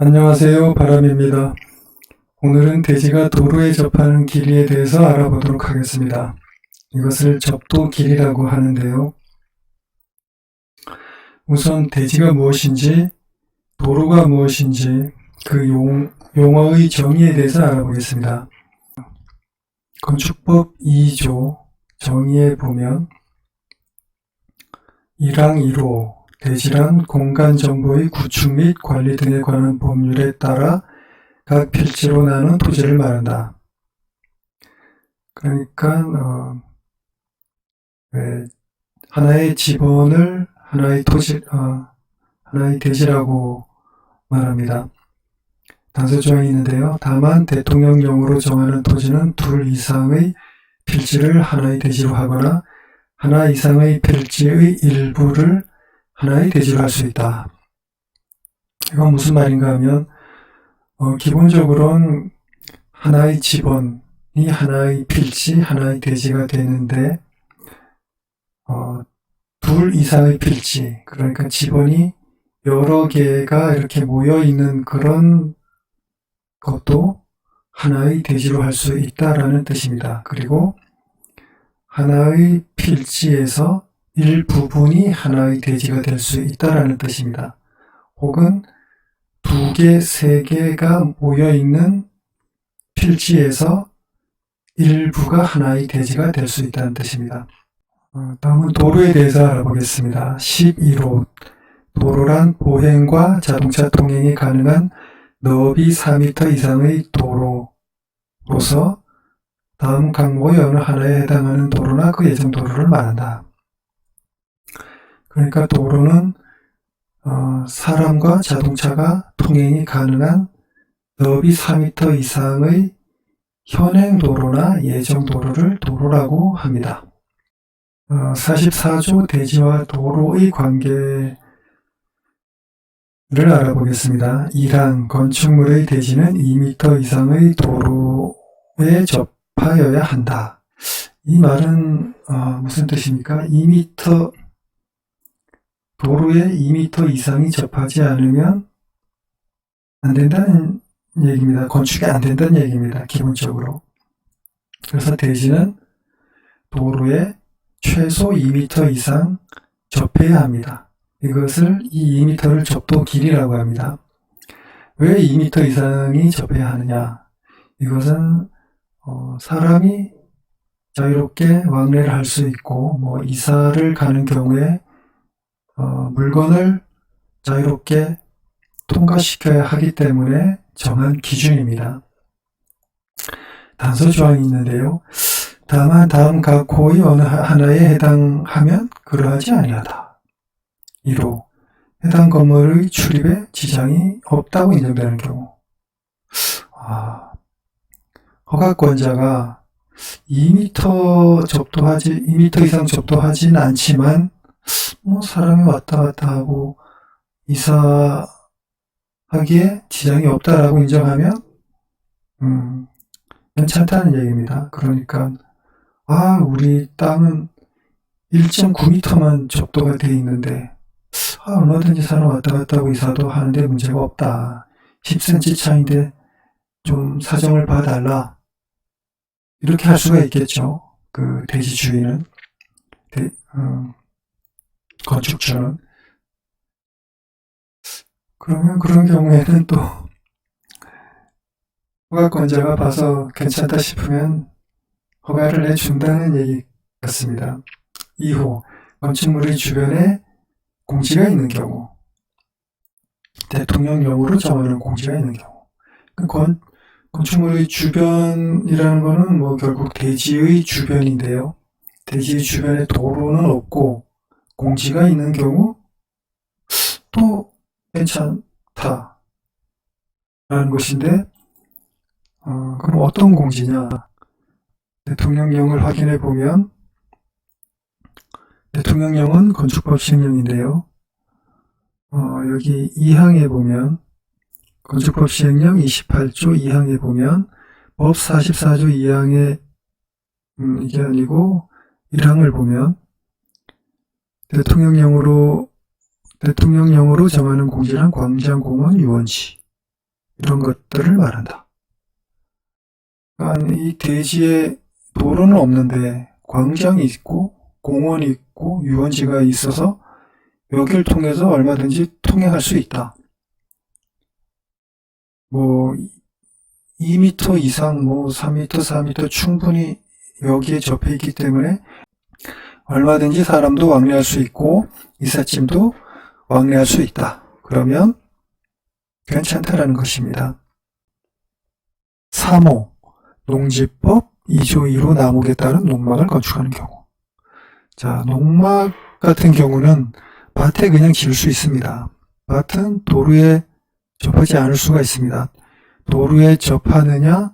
안녕하세요. 바람입니다. 오늘은 대지가 도로에 접하는 길이에 대해서 알아보도록 하겠습니다. 이것을 접도 길이라고 하는데요. 우선 대지가 무엇인지, 도로가 무엇인지 그 용어의 정의에 대해서 알아보겠습니다. 건축법 2조 정의에 보면 1항 1호 대지란 공간정보의 구축 및 관리 등에 관한 법률에 따라 각 필지로 나눈 토지를 말한다. 그러니까 하나의 지번을 하나의 대지라고 말합니다. 단서조항이 있는데요. 다만 대통령령으로 정하는 토지는 둘 이상의 필지를 하나의 대지로 하거나 하나 이상의 필지의 일부를 하나의 대지로 할 수 있다. 이건 무슨 말인가 하면 기본적으로는 하나의 지번이 하나의 필지, 하나의 대지가 되는데 둘 이상의 필지, 그러니까 지번이 여러 개가 이렇게 모여있는 그런 것도 하나의 대지로 할 수 있다라는 뜻입니다. 그리고 하나의 필지에서 일부분이 하나의 대지가 될 수 있다라는 뜻입니다. 혹은 두 개, 세 개가 모여있는 필지에서 일부가 하나의 대지가 될 수 있다는 뜻입니다. 다음은 도로에 대해서 알아보겠습니다. 11호 도로란 보행과 자동차 통행이 가능한 너비 4m 이상의 도로로서 다음 항목의 어느 하나에 해당하는 도로나 그 예정 도로를 말한다. 그러니까 도로는 사람과 자동차가 통행이 가능한 너비 4m 이상의 현행 도로나 예정 도로를 도로라고 합니다. 44조 대지와 도로의 관계를 알아보겠습니다. 1항 건축물의 대지는 2m 이상의 도로에 접하여야 한다. 이 말은 무슨 뜻입니까? 2m 도로에 2m 이상이 접하지 않으면 안 된다는 얘기입니다. 건축이 안 된다는 얘기입니다. 기본적으로. 그래서 대지는 도로에 최소 2m 이상 접해야 합니다. 이것을 이 2m를 접도 길이라고 합니다. 왜 2m 이상이 접해야 하느냐? 이것은 사람이 자유롭게 왕래를 할 수 있고 이사를 가는 경우에 물건을 자유롭게 통과시켜야 하기 때문에 정한 기준입니다. 단서조항이 있는데요. 다만 다음 각 호의 어느 하나에 해당하면 그러하지 아니하다. 1호 해당 건물의 출입에 지장이 없다고 인정되는 경우. 허가권자가 2m 이상 접도하진 않지만 사람이 왔다 갔다 하고 이사하기에 지장이 없다라고 인정하면 괜찮다는 얘기입니다. 그러니까 우리 땅은 1.9m만 접도가 되어 있는데 얼마든지 사람 왔다 갔다 하고 이사도 하는데 문제가 없다. 10cm 차이인데 좀 사정을 봐달라. 이렇게 할 수가 있겠죠. 그 대지 주인은 건축주는. 그러면 그런 경우에는 또 허가권자가 봐서 괜찮다 싶으면 허가를 내준다는 얘기 같습니다. 2호 건축물의 주변에 공지가 있는 경우, 대통령령으로 정하는 공지가 있는 경우. 건축물의 주변이라는 것은 결국 대지의 주변인데요. 대지의 주변에 도로는 없고 공지가 있는 경우 또 괜찮다라는 것인데 그럼 어떤 공지냐? 대통령령을 확인해 보면 대통령령은 건축법 시행령인데요. 여기 2항에 보면 건축법 시행령 28조 2항에 보면 법 44조 2항에 이게 아니고 1항을 보면 대통령령으로 정하는 공지란 광장, 공원, 유원지 이런 것들을 말한다. 그러니까 이 대지에 도로는 없는데 광장이 있고 공원이 있고 유원지가 있어서 여기를 통해서 얼마든지 통행할 수 있다. 뭐 2m 이상, 3m, 4m 충분히 여기에 접해 있기 때문에 얼마든지 사람도 왕래할 수 있고 이삿짐도 왕래할 수 있다. 그러면 괜찮다라는 것입니다. 3호 농지법 2조 2로 나목에 따른 농막을 건축하는 경우. 자, 농막 같은 경우는 밭에 그냥 지을 수 있습니다. 밭은 도로에 접하지 않을 수가 있습니다. 도로에 접하느냐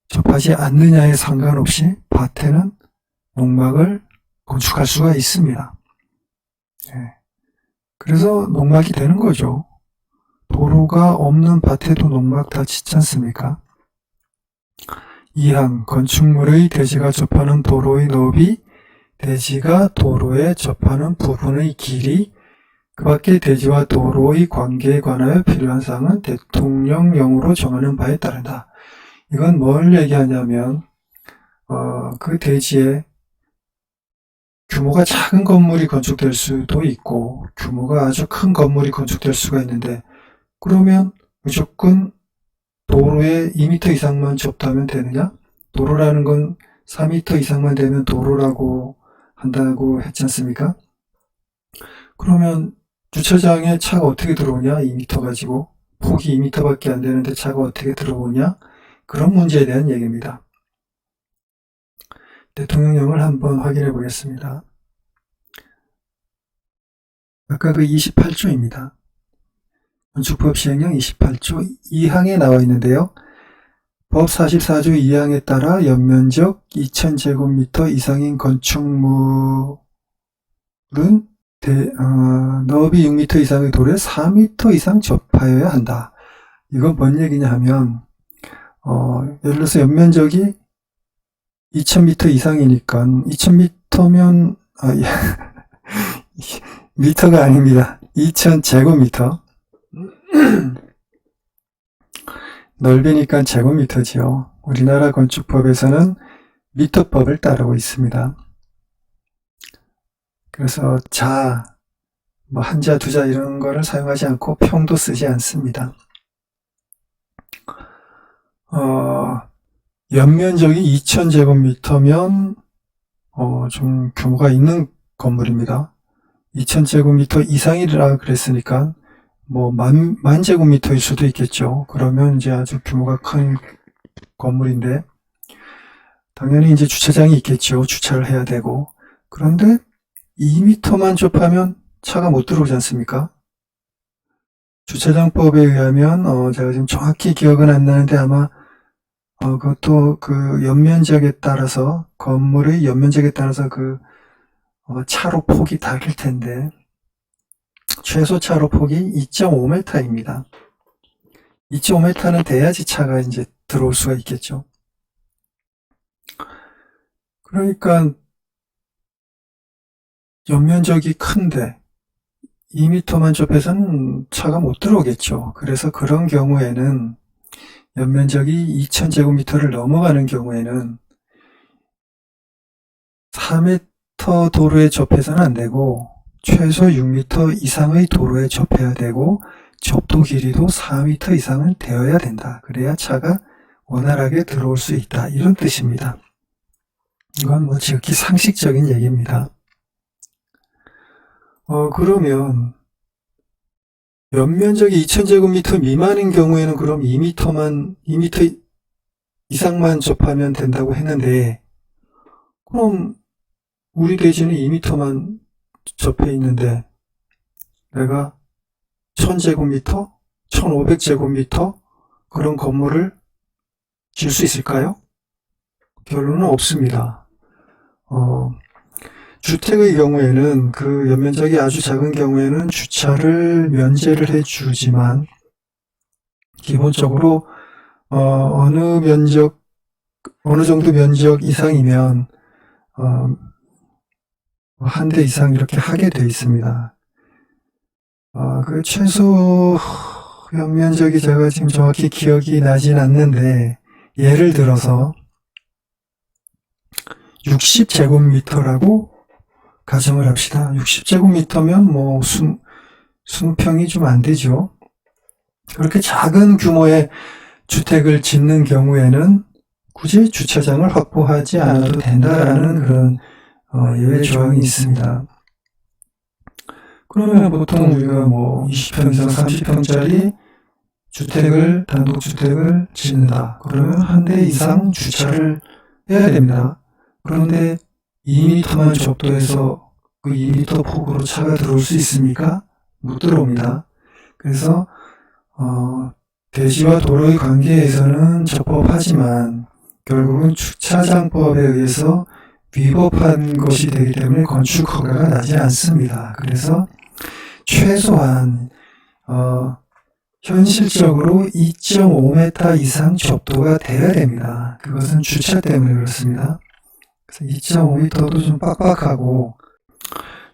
접하지 않느냐에 상관없이 밭에는 농막을 건축할 수가 있습니다. 그래서 농막이 되는 거죠. 도로가 없는 밭에도 농막 다 짓지 않습니까? 2항 건축물의 대지가 접하는 도로의 너비, 대지가 도로에 접하는 부분의 길이, 그 밖에 대지와 도로의 관계에 관하여 필요한 사항은 대통령령으로 정하는 바에 따른다. 이건 뭘 얘기하냐면 그 대지에 규모가 작은 건물이 건축될 수도 있고 규모가 아주 큰 건물이 건축될 수가 있는데, 그러면 무조건 도로에 2m 이상만 접하면 되느냐? 도로라는 건 4m 이상만 되면 도로라고 한다고 했지 않습니까? 그러면 주차장에 차가 어떻게 들어오냐? 2m 가지고 폭이 2m 밖에 안 되는데 차가 어떻게 들어오냐? 그런 문제에 대한 얘기입니다. 대통령령을 한번 확인해 보겠습니다. 아까 그 28조입니다. 건축법 시행령 28조 2항에 나와 있는데요. 법 44조 2항에 따라 연면적 2000제곱미터 이상인 건축물은 너비 6m 이상의 도로에 4m 이상 접하여야 한다. 이건 뭔 얘기냐 하면 예를 들어서 연면적이 2000m 이상이니까 2000m면 미터가 아닙니다. 2000제곱미터 넓이니까 제곱미터지요. 우리나라 건축법에서는 미터법을 따르고 있습니다. 그래서 자, 한자, 두자 이런 거를 사용하지 않고 평도 쓰지 않습니다. 연면적이 2000제곱미터면 좀 규모가 있는 건물입니다. 2000제곱미터 이상이라 그랬으니까 만 제곱미터일 수도 있겠죠. 그러면 이제 아주 규모가 큰 건물인데, 당연히 이제 주차장이 있겠죠. 주차를 해야 되고. 그런데 2m만 접하면 차가 못 들어오지 않습니까? 주차장법에 의하면, 제가 지금 정확히 기억은 안 나는데 아마, 그것도 그 연면적에 따라서, 건물의 연면적에 따라서 차로 폭이 다를 텐데, 최소 차로 폭이 2.5m입니다. 2.5m는 돼야지 차가 이제 들어올 수가 있겠죠. 그러니까 연면적이 큰데 2m만 접해서는 차가 못 들어오겠죠. 그래서 그런 경우에는 연면적이 2000제곱미터를 넘어가는 경우에는 4m 도로에 접해서는 안 되고 최소 6m 이상의 도로에 접해야 되고 접도 길이도 4m 이상은 되어야 된다. 그래야 차가 원활하게 들어올 수 있다. 이런 뜻입니다. 이건 지극히 상식적인 얘기입니다. 그러면 연면적이 2000제곱미터 미만인 경우에는 그럼 2m 이상만 접하면 된다고 했는데, 그럼 우리 대지는 2m만 접해 있는데 내가 1000제곱미터, 1500제곱미터 그런 건물을 지을 수 있을까요? 결론은 없습니다. 주택의 경우에는 그 연면적이 아주 작은 경우에는 주차를 면제를 해주지만 기본적으로 어느 정도 면적 이상이면 한 대 이상 이렇게 하게 되어 있습니다. 그 최소 연면적이 제가 지금 정확히 기억이 나진 않는데, 예를 들어서 60제곱미터라고 가정을 합시다. 60제곱미터면 뭐 20평이 좀 안 되죠. 그렇게 작은 규모의 주택을 짓는 경우에는 굳이 주차장을 확보하지 않아도 된다라는 그런 예외 조항이 있습니다. 그러면 보통 우리가 뭐 20평 이상 30평짜리 단독주택을 짓는다. 그러면 한 대 이상 주차를 해야 됩니다. 그런데 2m만 접도해서 그 2m 폭으로 차가 들어올 수 있습니까? 못 들어옵니다. 그래서 대지와 도로의 관계에서는 적법하지만 결국은 주차장법에 의해서 위법한 것이 되기 때문에 건축 허가가 나지 않습니다. 그래서 최소한 현실적으로 2.5m 이상 접도가 돼야 됩니다. 그것은 주차 때문에 그렇습니다. 그래서 2.5m도 좀 빡빡하고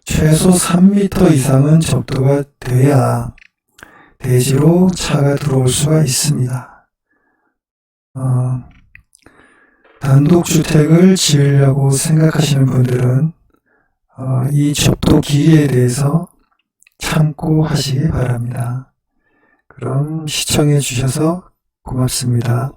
최소 3m 이상은 접도가 돼야 대지로 차가 들어올 수가 있습니다. 단독주택을 지으려고 생각하시는 분들은 이 접도 길이에 대해서 참고하시기 바랍니다. 그럼 시청해 주셔서 고맙습니다.